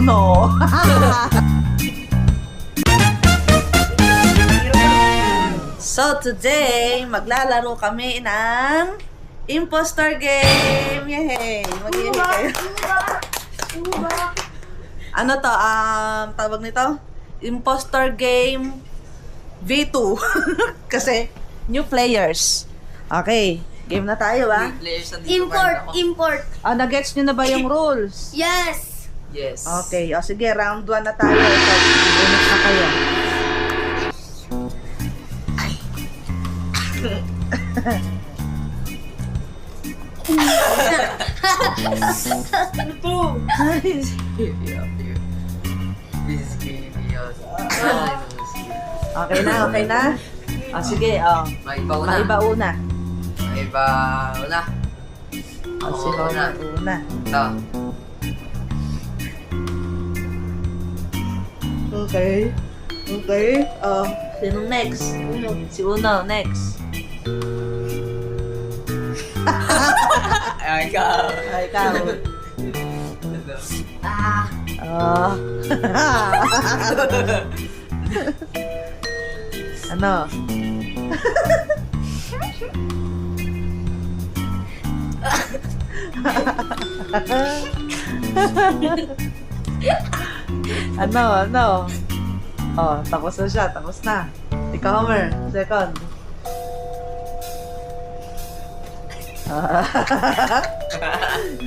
no. So today, maglalaro kami ng imposter game. Yay! Mag-ihi kayo. Ano to? Tawag nito? Imposter game V2. Kasi new players. Okay, game na tayo ba? Import. Nag-gets nyo na ba yung rules? Yes. Yes. Okay, o sige, round 1 na tayo. Unit na kayo. Ano to? Okay na, okay na? O sige, Maiba una. maiba una. Maiba una. O Ako sino una. una? Ito. Okay. Okay. Sino next? Si Uno, next. Ay, ikaw. Ikaw. Oh. Ano? Ano? Oh, tapos na siya, tapos na. Ikaw, Homer, second.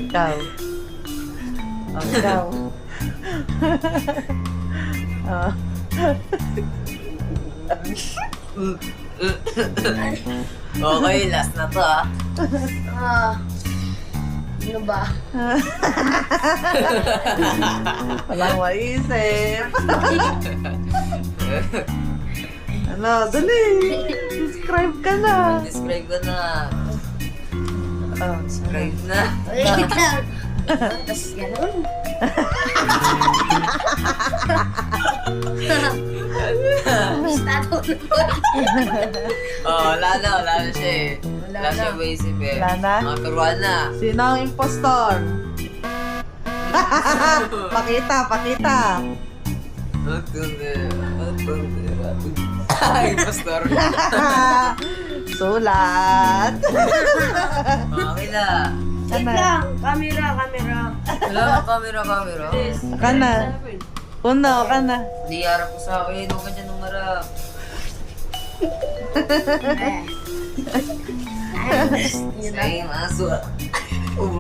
Ikaw. Oh, ikaw. Oh. Okay, last na to ah. Ano ba? Walang maisip. Ano, dali. Subscribe ka na. Describe ko na. Oh, Describe na. Wait lang. Tapos gano'n. Estado naman. Wala na siya eh. Wala siya maisip eh. Wala na? Turuan na. Sino ang impostor? Pakita. Ay, pastor. Sulat. Okay na. Wait lang. Camera. Wala ka camera. Ka na. Uno, ka na. Hindi harap ko sa akin. Huwag ka dyan nung harap. Yun na. Same aso.